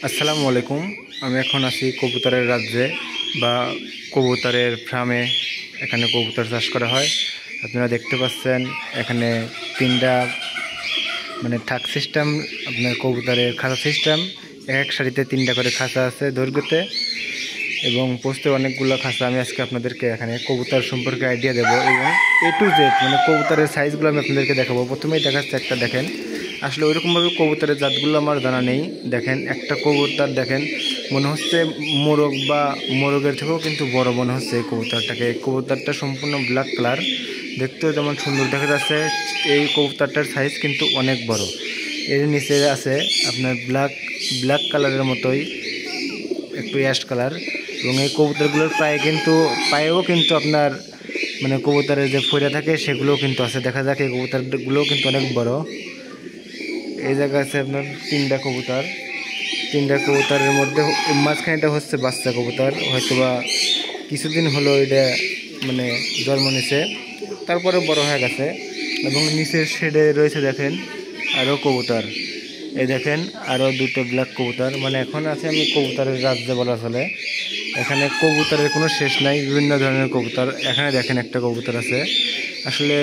আসসালামু আলাইকুম। আমি এখন আছি কবুতরের রাজ্যে বা কবুতরের ফার্মে। এখানে কবুতর চাষ করা হয়। আপনারা দেখতে পাচ্ছেন এখানে তিনটা থাক সিস্টেম, আপনার কবুতরের খাঁচা সিস্টেম। এক সারিতে তিনটা করে খাঁচা আছে দৈর্ঘ্যতে এবং পোস্টে অনেকগুলো খাঁচা। আমি আজকে আপনাদেরকে এখানে কবুতর সম্পর্কে আইডিয়া দেবো এবং A to Z কবুতরের সাইজগুলো আমি আপনাদেরকে দেখাবো। প্রথমেই দেখাচ্ছে একটা, দেখেন আসলে ওইরকমভাবে কবুতরের জাতগুলো আমার জানা নেই। দেখেন একটা কবুতর, দেখেন মনে হচ্ছে মোরগ বা মোরগের থেকেও কিন্তু বড় মনে হচ্ছে এই কবুতরটাকে। এই কবুতরটা সম্পূর্ণ ব্ল্যাক কালার, দেখতেও যেমন সুন্দর দেখা যাচ্ছে। এই কবুতরটার সাইজ কিন্তু অনেক বড়। এর নিচে আছে আপনার ব্ল্যাক কালারের মতোই একটু অ্যাশ কালার এবং এই কবুতরগুলোর পায়েও কিন্তু আপনার কবুতরের যে ফইরা থাকে সেগুলোও কিন্তু আছে। দেখা যাক এই কবুতরগুলোও কিন্তু অনেক বড়। এই জায়গায় আছে আপনার তিনটা কবুতরের মধ্যে মাঝখানেটা হচ্ছে বাচ্চা কবুতর, হয়তোবা কিছুদিন হলো এটা জন্ম নিছে, তারপরে বড় হয়ে গেছে। এবং নিচের শেডে রয়েছে দেখেন আরও কবুতর। এই দেখেন আরও দুটো ব্ল্যাক কবুতর। এখন আছে আমি কবুতরের রাজ্যে বলা চলে। এখানে কবুতরের কোনো শেষ নাই, বিভিন্ন ধরনের কবুতর। এখানে দেখেন একটা কবুতর আছে, আসলে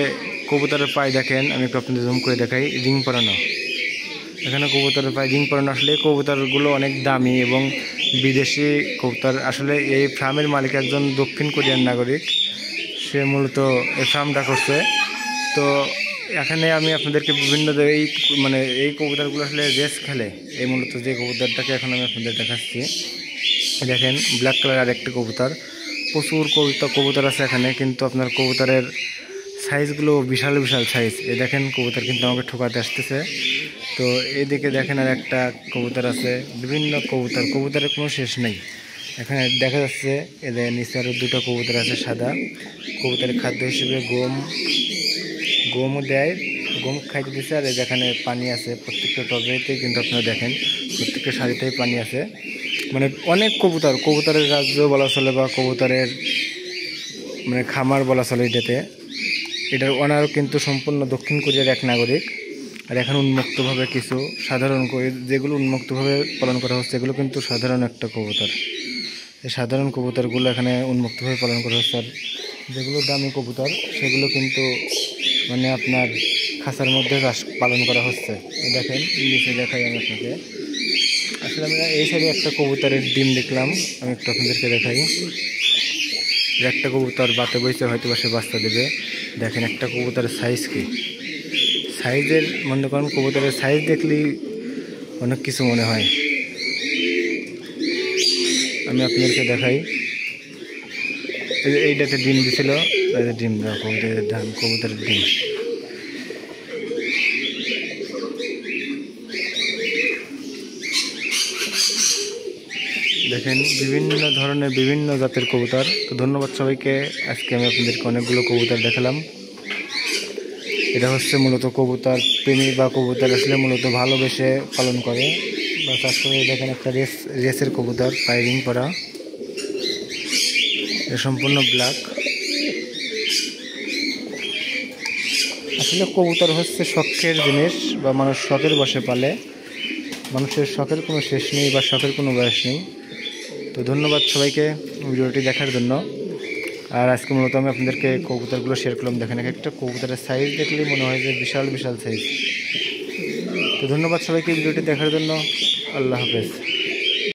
কবুতরের পায়ে দেখেন, আমি একটু আপনাদের জুম করে দেখাই, রিং পরানো। এখানে কবুতরের পায়ে রিং পরানো। আসলে এই কবুতরগুলো অনেক দামি এবং বিদেশি কবুতর। আসলে এই ফার্মের মালিক একজন দক্ষিণ কোরিয়ান নাগরিক, সে মূলত এই ফার্মটা করছে। তো এখানে আমি আপনাদেরকে বিভিন্ন এই কবুতরগুলো আসলে রেস খেলে। এই মূলত যে কবুতরটাকে এখন আমি আপনাদের দেখাচ্ছি, দেখেন ব্ল্যাক কালার আর একটা কবুতর। প্রচুর কবুতর আছে এখানে, কিন্তু আপনার কবুতরের সাইজগুলো বিশাল বিশাল সাইজ। এই দেখেন কবুতর কিন্তু আমাকে ঠোকাতে আসতেছে। তো এইদিকে দেখেন আর একটা কবুতর আছে, বিভিন্ন কবুতরের কোনো শেষ নেই। এখানে দেখা যাচ্ছে এদের নিচে আরও দুটো কবুতর আছে সাদা। কবুতরের খাদ্য হিসেবে গমও দেয়, গম খাইতে দিচ্ছে। আর যেখানে পানি আছে প্রত্যেকটা টবেতেই কিন্তু আপনারা দেখেন প্রত্যেকটা সারিতেই পানি আছে। অনেক কবুতরের রাজ্য বলা চলে বা কবুতরের খামার বলা চলে। এটার ওনারও কিন্তু সম্পূর্ণ দক্ষিণ কোরিয়ার এক নাগরিক। আর এখন উন্মুক্তভাবে কিছু যেগুলো উন্মুক্তভাবে পালন করা হচ্ছে, এগুলো কিন্তু সাধারণ একটা কবুতর। এই সাধারণ কবুতরগুলো এখানে উন্মুক্তভাবে পালন করা হচ্ছে। আর যেগুলো দামি কবুতর সেগুলো কিন্তু আপনার খাঁচার মধ্যে পালন করা হচ্ছে। দেখেন নিচে দেখাই আমি আপনাকে। আসলে আমরা এই সাইডে একটা কবুতরের ডিম দেখলাম, আমি একটু আপনাদেরকে দেখাই। একটা কবুতর বাতে বইছে, হয়তো সে বাচ্চা দেবে। দেখেন একটা কবুতরের সাইজ কি, সাইজের মনে করেন কবুতরের সাইজ দেখলেই অনেক কিছু মনে হয়। আমি আপনাদেরকে দেখাই, এইটাতে ডিম দিছিল, ডিম দেওয়া কবুতরের ডিম। দেখেন বিভিন্ন ধরনের বিভিন্ন জাতের কবুতর। তো ধন্যবাদ সবাইকে। আজকে আমি আপনাদেরকে অনেকগুলো কবুতর দেখালাম। এটা হচ্ছে মূলত কবুতর প্রেমী বা কবুতর আসলে মূলত ভালোবেসে পালন করে বা চাষ করে। দেখেন একটা রেসের কবুতর, পায়ে রিং পরা, এটা সম্পূর্ণ ব্ল্যাক। আসলে কবুতর হচ্ছে শখের জিনিস বা মানুষ শখের বসে পালে। মানুষের শখের কোনো শেষ নেই বা শখের কোনো বয়স নেই। তো ধন্যবাদ সবাইকে ভিডিওটি দেখার জন্য। আর আজকে মূলত আমি আপনাদেরকে কবুতরগুলো শেয়ার করলাম। দেখেন একটা কবুতরের সাইজ দেখলেই মনে হয় যে বিশাল বিশাল সাইজ। তো ধন্যবাদ সবাইকে ভিডিওটি দেখার জন্য। আল্লাহ হাফেজ।